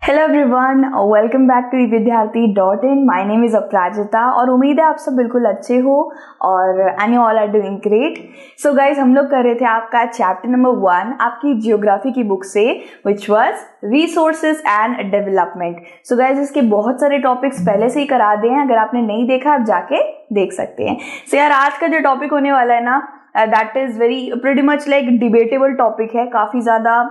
Hello everyone, welcome back to विद्यार्थी.in। My name is Aparajita और उम्मीद है आप सब बिल्कुल अच्छे हो और and you all are doing great. So guys, हम लोग कर रहे थे आपका चैप्टर नंबर 1 आपकी जियोग्राफी की बुक से, which was resources and development. So guys, इसके बहुत सारे टॉपिक्स पहले से ही करा दिए हैं, अगर आपने नहीं देखा आप जाके देख सकते हैं। सो यार, आज का जो टॉपिक होने वाला है ना, that is very pretty much like debatable topic है, काफ़ी ज़्यादा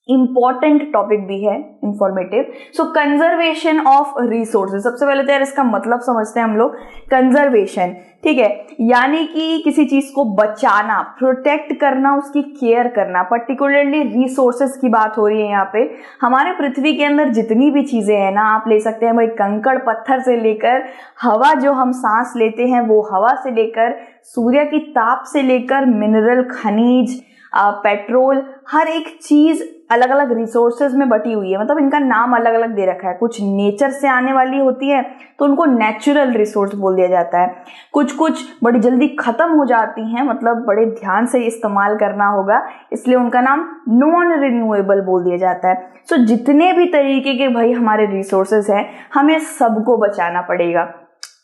इंपॉर्टेंट टॉपिक भी है, informative. So conservation of resources, सबसे पहले तो यार इसका मतलब समझते हैं हम लोग। कंजर्वेशन, ठीक है, यानी कि किसी चीज को बचाना, प्रोटेक्ट करना, उसकी केयर करना। पर्टिकुलरली रिसोर्सेज की बात हो रही है यहाँ पे। हमारे पृथ्वी के अंदर जितनी भी चीजें हैं ना, आप ले सकते हैं भाई कंकड़ पत्थर से लेकर हवा, जो हम सांस लेते हैं वो हवा से लेकर, सूर्य की ताप से लेकर मिनरल, खनिज, पेट्रोल, हर एक चीज अलग अलग रिसोर्सेज में बटी हुई है। मतलब इनका नाम अलग अलग दे रखा है। कुछ नेचर से आने वाली होती है तो उनको नेचुरल रिसोर्स बोल दिया जाता है। कुछ कुछ बड़ी जल्दी खत्म हो जाती हैं, मतलब बड़े ध्यान से इस्तेमाल करना होगा, इसलिए उनका नाम नॉन रिन्यूएबल बोल दिया जाता है। सो जितने भी तरीके के भाई हमारे रिसोर्सेज हैं, हमें सबको बचाना पड़ेगा,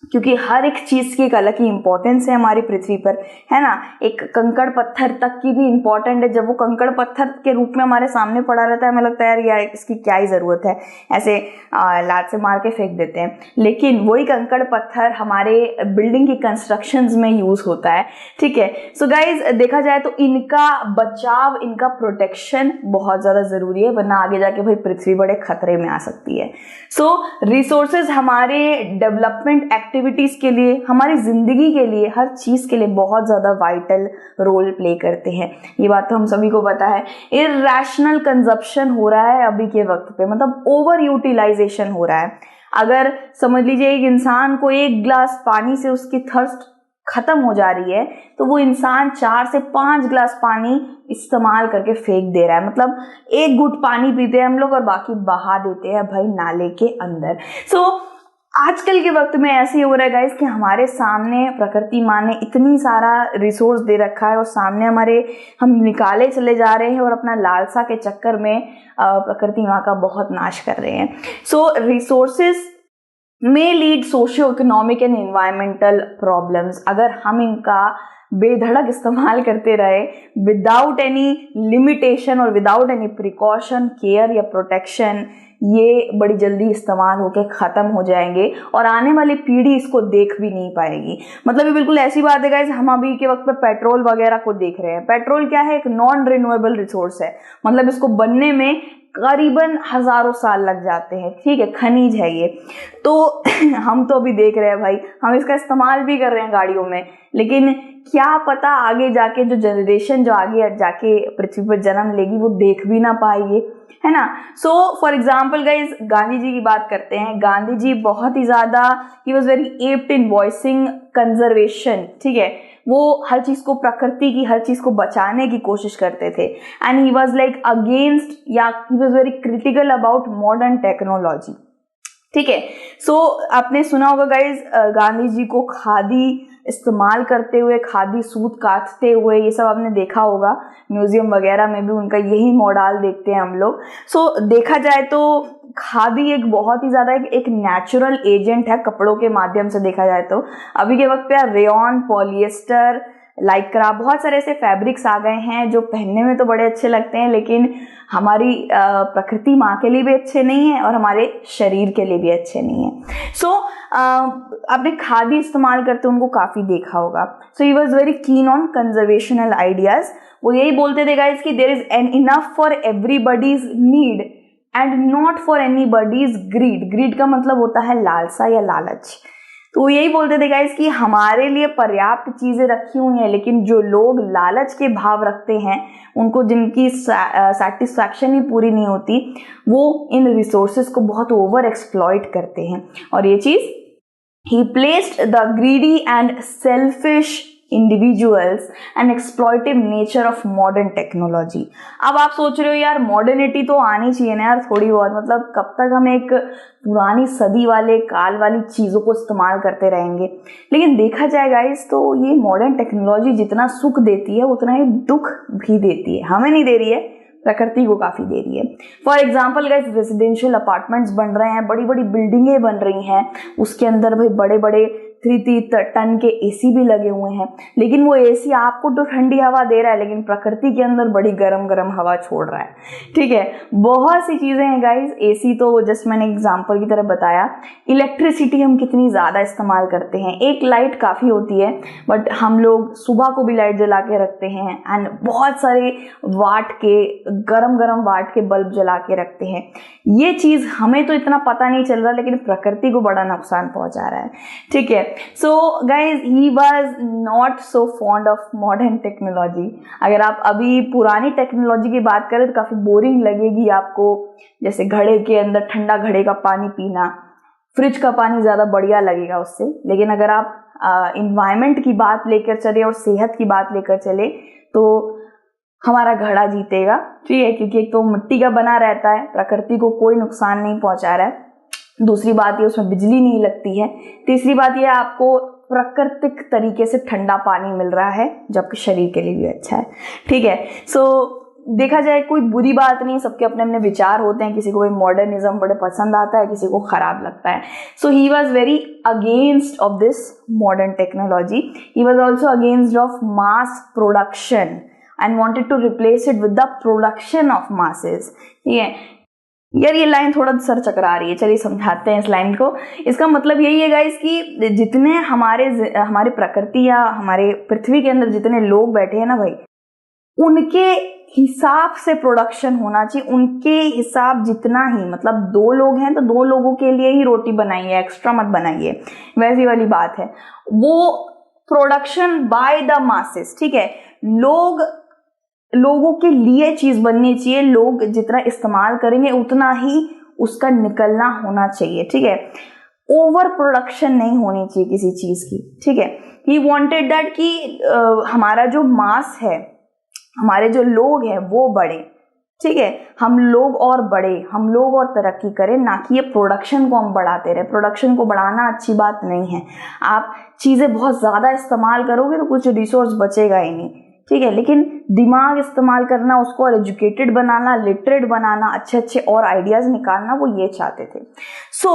क्योंकि हर एक चीज की एक अलग ही इंपॉर्टेंस है हमारी पृथ्वी पर, है ना। एक कंकड़ पत्थर तक की भी इंपॉर्टेंट है। जब वो कंकड़ पत्थर के रूप में हमारे सामने पड़ा रहता है, हमें लगता है यार इसकी क्या ही जरूरत है, ऐसे लात से मार के फेंक देते हैं। लेकिन वही कंकड़ पत्थर हमारे बिल्डिंग की कंस्ट्रक्शंस में यूज होता है, ठीक है। सो गाइज, देखा जाए तो इनका बचाव, इनका प्रोटेक्शन बहुत ज्यादा जरूरी है, वरना आगे जाके भाई पृथ्वी बड़े खतरे में आ सकती है। सो रिसोर्सेज हमारे डेवलपमेंट एक्टिविटीज के लिए, हमारी जिंदगी के लिए, हर चीज के लिए बहुत ज्यादा वाइटल रोल प्ले करते हैं। ये बात तो हम सभी को पता है। इरैशनल कंजप्शन हो रहा है अभी के वक्त पे, मतलब ओवर यूटिलाइजेशन हो रहा है। अगर समझ लीजिए एक इंसान को एक गिलास पानी से उसकी थर्स्ट खत्म हो जा रही है, तो वो इंसान 4 से 5 गिलास पानी इस्तेमाल करके फेंक दे रहा है। मतलब एक घुट पानी पीते हैं हम लोग और बाकी बहा देते हैं भाई नाले के अंदर। सो आजकल के वक्त में ऐसे ही हो रहा है गाइस कि हमारे सामने प्रकृति माँ ने इतनी सारा रिसोर्स दे रखा है और सामने हमारे हम निकाले चले जा रहे हैं और अपना लालसा के चक्कर में प्रकृति माँ का बहुत नाश कर रहे हैं। सो रिसोर्सेज में lead socio economic and environmental problems. अगर हम इनका बेधड़क इस्तेमाल करते रहे विदाउट एनी लिमिटेशन और विदाउट एनी प्रिकॉशन, केयर या प्रोटेक्शन, ये बड़ी जल्दी इस्तेमाल होकर ख़त्म हो जाएंगे और आने वाली पीढ़ी इसको देख भी नहीं पाएगी। मतलब ये बिल्कुल ऐसी बात है गाइस, हम अभी के वक्त पे पेट्रोल वगैरह को देख रहे हैं। पेट्रोल क्या है? एक नॉन रिन्यूएबल रिसोर्स है, मतलब इसको बनने में करीबन हजारों साल लग जाते हैं, ठीक है, खनिज है ये। तो हम तो अभी देख रहे हैं भाई, हम इसका इस्तेमाल भी कर रहे हैं गाड़ियों में, लेकिन क्या पता आगे जाके जो जनरेशन जो आगे जाके पृथ्वी पर जन्म लेगी वो देख भी ना पाएगी, है ना। So for example guys, Gandhi ji की बात करते हैं। गांधी जी बहुत ही ज्यादा, he was very apt in voicing conservation, ठीक है। वो हर चीज को, प्रकृति की हर चीज को बचाने की कोशिश करते थे। And he was like against, या he was very critical about modern technology, ठीक है। सो आपने सुना होगा गाइज, गांधी जी को खादी इस्तेमाल करते हुए, खादी सूत काटते हुए, ये सब आपने देखा होगा। म्यूजियम वगैरह में भी उनका यही मॉडल देखते हैं हम लोग। सो देखा जाए तो खादी एक बहुत ही ज्यादा एक नेचुरल एजेंट है कपड़ों के माध्यम से देखा जाए तो। अभी के वक्त पे रेयॉन, पॉलिएस्टर, लाइक्रा, बहुत सारे ऐसे फैब्रिक्स आ गए हैं जो पहनने में तो बड़े अच्छे लगते हैं, लेकिन हमारी प्रकृति माँ के लिए भी अच्छे नहीं है और हमारे शरीर के लिए भी अच्छे नहीं है। सो आपने खादी इस्तेमाल करते उनको काफी देखा होगा। So he was very keen on conservational ideas. वो यही बोलते थे गाइज कि there is an enough for everybody's need and not for anybody's greed. Greed का मतलब होता है लालसा या लालच। तो वो यही बोलते थे गाइस कि हमारे लिए पर्याप्त चीजें रखी हुई हैं, लेकिन जो लोग लालच के भाव रखते हैं, उनको जिनकी सेटिस्फैक्शन ही पूरी नहीं होती, वो इन रिसोर्सेज को बहुत ओवर एक्सप्लॉइट करते हैं। और ये चीज, he placed the greedy and selfish individuals and exploitive nature of modern technology। अब आप सोच रहे हो यार मॉडर्निटी तो आनी चाहिए ना यार थोड़ी बहुत, मतलब कब तक हम एक पुरानी सदी वाले काल वाली चीजों को इस्तेमाल करते रहेंगे। लेकिन देखा जाए गाइस तो ये मॉडर्न टेक्नोलॉजी जितना सुख देती है उतना ही दुख भी देती है। हमें नहीं दे रही है, प्रकृति को काफ़ी दे रही है। For example guys, residential apartments बन रहे हैं, बड़ी बड़ी बिल्डिंगें बन रही हैं, उसके अंदर भाई बड़े बड़े 3 टन के एसी भी लगे हुए हैं, लेकिन वो एसी आपको तो ठंडी हवा दे रहा है, लेकिन प्रकृति के अंदर बड़ी गरम गरम हवा छोड़ रहा है। ठीक है, बहुत सी चीज़ें हैं गाइस। एसी तो जस्ट मैंने एग्जांपल की तरह बताया। इलेक्ट्रिसिटी हम कितनी ज़्यादा इस्तेमाल करते हैं, एक लाइट काफ़ी होती है, बट हम लोग सुबह को भी लाइट जला के रखते हैं, एंड बहुत सारे वाट के गरम गरम वाट के बल्ब जला के रखते हैं। ये चीज़ हमें तो इतना पता नहीं चल रहा, लेकिन प्रकृति को बड़ा नुकसान पहुंचा रहा है। ठीक है, so guys he was not so fond of modern technology. अगर आप अभी पुरानी टेक्नोलॉजी की बात करें तो काफ़ी बोरिंग लगेगी आपको, जैसे घड़े के अंदर ठंडा घड़े का पानी पीना, फ्रिज का पानी ज़्यादा बढ़िया लगेगा उससे। लेकिन अगर आप इन्वायरमेंट की बात लेकर चले और सेहत की बात लेकर चले तो हमारा घड़ा जीतेगा। ठीक है, क्योंकि एक तो मिट्टी का बना रहता है, प्रकृति को कोई नुकसान नहीं पहुंचा रहा है। दूसरी बात ये उसमें बिजली नहीं लगती है। तीसरी बात ये आपको प्राकृतिक तरीके से ठंडा पानी मिल रहा है, जो आपके शरीर के लिए भी अच्छा है। ठीक है, सो देखा जाए कोई बुरी बात नहीं, सबके अपने अपने विचार होते हैं। किसी को भी मॉडर्निज्म बड़े पसंद आता है, किसी को खराब लगता है। So he was very against of this modern technology. He was also against of mass production and wanted to replace it with the production of masses। ठीक है यार, ये लाइन थोड़ा सर चकरा रही है, चलिए समझाते हैं इस लाइन को। इसका मतलब यही है गाइस कि जितने हमारे प्रकृति या हमारे पृथ्वी के अंदर जितने लोग बैठे हैं ना भाई, उनके हिसाब से प्रोडक्शन होना चाहिए, उनके हिसाब जितना ही, मतलब 2 लोग हैं तो 2 लोगों के लिए ही रोटी बनाइए, एक्स्ट्रा मत बनाइए, वैसी वाली बात है। वो प्रोडक्शन बाय द मासेस। ठीक है, लोगों के लिए चीज बननी चाहिए, लोग जितना इस्तेमाल करेंगे उतना ही उसका निकलना होना चाहिए। ठीक है, ओवर प्रोडक्शन नहीं होनी चाहिए किसी चीज की। ठीक है, ही वांटेड दैट कि हमारा जो मास है, हमारे जो लोग हैं वो बढ़े। ठीक है, हम लोग और बढ़े, हम लोग और तरक्की करें, ना कि ये प्रोडक्शन को हम बढ़ाते रहे। प्रोडक्शन को बढ़ाना अच्छी बात नहीं है। आप चीजें बहुत ज्यादा इस्तेमाल करोगे तो कुछ रिसोर्स बचेगा ही नहीं। ठीक है, लेकिन दिमाग इस्तेमाल करना, उसको और एजुकेटेड बनाना, लिटरेट बनाना, अच्छे अच्छे और आइडियाज निकालना, वो ये चाहते थे। सो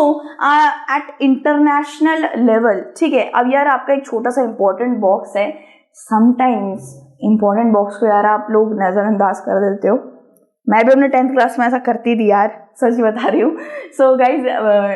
एट इंटरनेशनल लेवल, ठीक है, अब यार आपका एक छोटा सा इंपॉर्टेंट बॉक्स है। समटाइम्स इंपॉर्टेंट बॉक्स को यार आप लोग नजरअंदाज कर देते हो। मैं भी अपने 10th क्लास में ऐसा करती थी यार, सच बता रही हूँ। सो गाइज,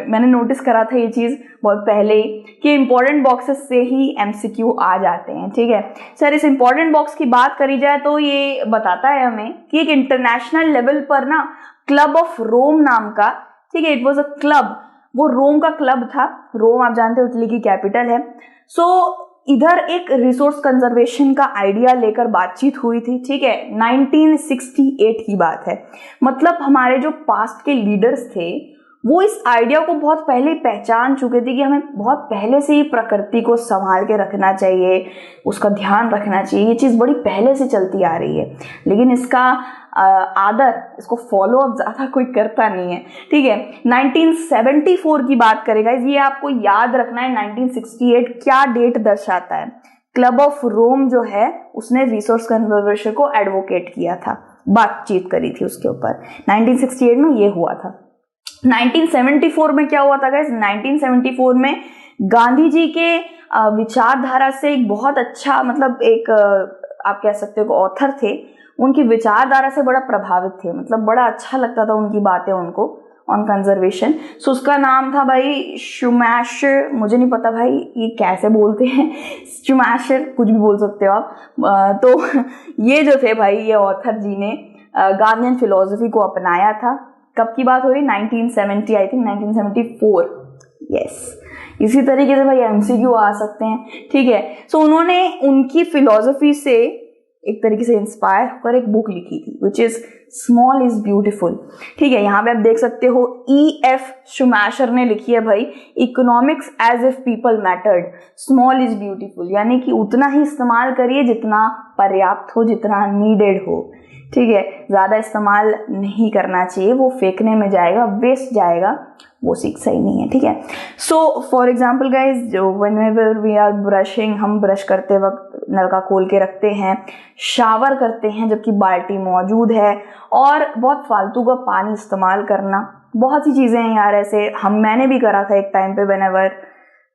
मैंने नोटिस करा था ये चीज़ बहुत पहले ही कि इंपॉर्टेंट बॉक्सेस से ही MCQ आ जाते हैं। ठीक है सर, इस इंपॉर्टेंट बॉक्स की बात करी जाए तो ये बताता है हमें कि एक इंटरनेशनल लेवल पर ना क्लब ऑफ रोम नाम का, ठीक है, इट वॉज अ क्लब, वो रोम का क्लब था। रोम आप जानते हो इटली की कैपिटल है। सो इधर एक रिसोर्स कंजर्वेशन का आइडिया लेकर बातचीत हुई थी। ठीक है, 1968 की बात है। मतलब हमारे जो पास्ट के लीडर्स थे वो इस आइडिया को बहुत पहले पहचान चुके थे कि हमें बहुत पहले से ही प्रकृति को संभाल के रखना चाहिए, उसका ध्यान रखना चाहिए। ये चीज़ बड़ी पहले से चलती आ रही है, लेकिन इसका आदर, इसको फॉलो अप ज़्यादा कोई करता नहीं है। ठीक है, 1974 की बात करेगा, ये आपको याद रखना है। 1968 क्या डेट दर्शाता है? क्लब ऑफ रोम जो है उसने रिसोर्स कंजर्वेशन को एडवोकेट किया था, बातचीत करी थी उसके ऊपर। 1968 में ये हुआ था। 1974 में क्या हुआ था गाइस? 1974 में गांधी जी के विचारधारा से एक बहुत अच्छा, मतलब एक आप कह सकते हो ऑथर थे, उनकी विचारधारा से बड़ा प्रभावित थे, मतलब बड़ा अच्छा लगता था उनकी बातें उनको ऑन कंजर्वेशन। सो उसका नाम था भाई शुमैशर, मुझे नहीं पता भाई ये कैसे बोलते हैं, शुमैशर कुछ भी बोल सकते हो आप। तो ये जो थे भाई, ये ऑथर जी ने गांधीयन फिलोसफी को अपनाया था। कब की बात हो रही? 1970 आई थिंक 1974। यस, इसी तरीके से भाई MCQ आ सकते हैं। ठीक है, सो उन्होंने उनकी फिलोसफी से एक तरीके से इंस्पायर होकर एक बुक लिखी थी, which is small is beautiful. ठीक है, यहाँ पे आप देख सकते हो E.F. शुमैशर ने लिखी है भाई, economics as if people mattered, small is beautiful, यानी कि उतना ही इस्तेमाल करिए जितना पर्याप्त हो, जितना नीडेड हो। ठीक है, ज़्यादा इस्तेमाल नहीं करना चाहिए, वो फेंकने में जाएगा, वेस्ट जाएगा, वो सीख सही नहीं है। ठीक है, सो फॉर एग्जाम्पल गाइज, जो व्हेनेवर वी आर ब्रशिंग, हम ब्रश करते वक्त नलका खोल के रखते हैं, शावर करते हैं जबकि बाल्टी मौजूद है, और बहुत फालतू का पानी इस्तेमाल करना, बहुत सी चीज़ें हैं यार ऐसे। मैंने भी करा था एक टाइम पे, व्हेनेवर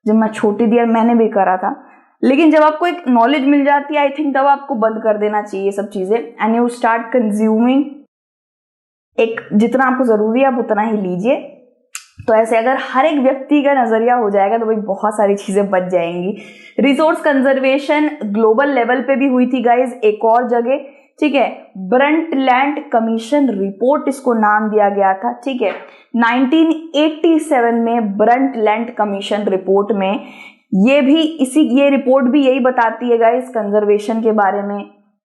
जब मैं छोटी थी मैंने भी करा था। लेकिन जब आपको एक नॉलेज मिल जाती है आई थिंक तब आपको बंद कर देना चाहिए सब चीज़ें, एंड यू स्टार्ट कंज्यूमिंग। एक जितना आपको ज़रूरी है आप उतना ही लीजिए। तो ऐसे अगर हर एक व्यक्ति का नज़रिया हो जाएगा तो भाई बहुत सारी चीज़ें बच जाएंगी। रिसोर्स कंजर्वेशन ग्लोबल लेवल पे भी हुई थी गाइज एक और जगह, ठीक है। ब्रंटलैंड कमीशन रिपोर्ट इसको नाम दिया गया था, ठीक है। 1987 में ब्रंटलैंड कमीशन रिपोर्ट में ये रिपोर्ट भी यही बताती है गाइज कंजर्वेशन के बारे में,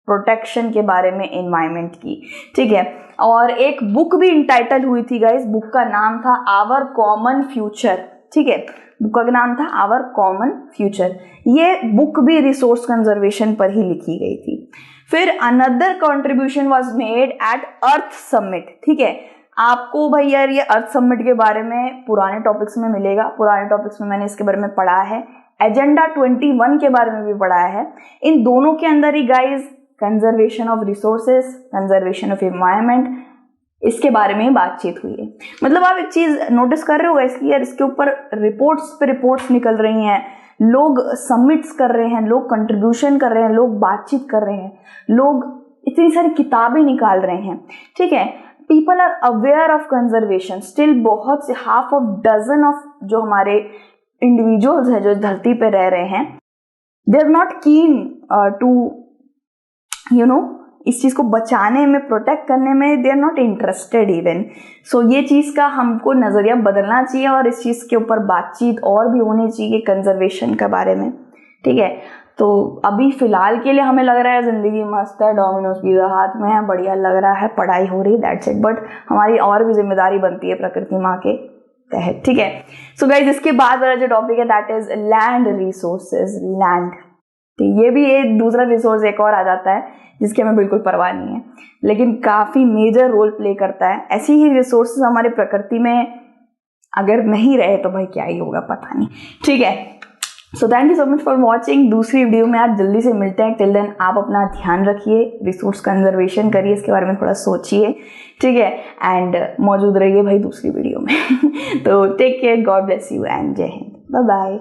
प्रोटेक्शन के बारे में एनवायरमेंट की, ठीक है। और एक बुक भी इंटाइटल हुई थी गाइज, बुक का नाम था आवर कॉमन फ्यूचर, ठीक है। बुक का नाम था आवर कॉमन फ्यूचर। ये बुक भी रिसोर्स कंजर्वेशन पर ही लिखी गई थी। फिर another contribution was made at earth summit, ठीक है। आपको भाई यार ये अर्थ समिट के बारे में पुराने टॉपिक्स में मिलेगा, पुराने टॉपिक्स में मैंने इसके बारे में पढ़ा है। एजेंडा 21 के बारे में भी पढ़ा है। इन दोनों के अंदर ही guys conservation of resources, conservation of environment, इसके बारे में बातचीत हुई है। मतलब आप एक चीज नोटिस कर रहे हो गाइस कि यार इसके ऊपर रिपोर्ट्स पे रिपोर्ट्स निकल रही हैं, लोग सबमिट्स कर रहे हैं, लोग कंट्रीब्यूशन कर रहे हैं, लोग बातचीत कर रहे हैं, लोग इतनी सारी किताबें निकाल रहे हैं, ठीक है। People are aware of conservation still. बहुत से हाफ ऑफ डजन ऑफ जो हमारे इंडिविजुअल्स हैं जो धरती पे रह रहे हैं, they are not keen to इस चीज को बचाने में, प्रोटेक्ट करने में, they are not interested even. So ये चीज का हमको नजरिया बदलना चाहिए और इस चीज के ऊपर बातचीत और भी होनी चाहिए कंजर्वेशन के बारे में, ठीक है। तो अभी फिलहाल के लिए हमें लग रहा है जिंदगी मस्त है, डोमिनोज पिज्जा हाथ में है, बढ़िया लग रहा है, पढ़ाई हो रही है, दैट्स इट। बट हमारी और भी जिम्मेदारी बनती है प्रकृति माँ के तहत, ठीक है। सो गाइज इसके बाद वाला जो टॉपिक है that is land resources, land. तो ये भी एक दूसरा रिसोर्स एक और आ जाता है जिसकी हमें बिल्कुल परवाह नहीं है, लेकिन काफी मेजर रोल प्ले करता है। ऐसी ही रिसोर्सेज हमारे प्रकृति में अगर नहीं रहे तो भाई क्या ही होगा पता नहीं, ठीक है। So thank you so much for watching. दूसरी वीडियो में आज जल्दी से मिलते हैं। टिल देन आप अपना ध्यान रखिए, रिसोर्स कंजर्वेशन करिए, इसके बारे में थोड़ा सोचिए, ठीक है। एंड मौजूद रहिए भाई दूसरी वीडियो में। तो take care, God bless you and जय हिंद, बाय बाय।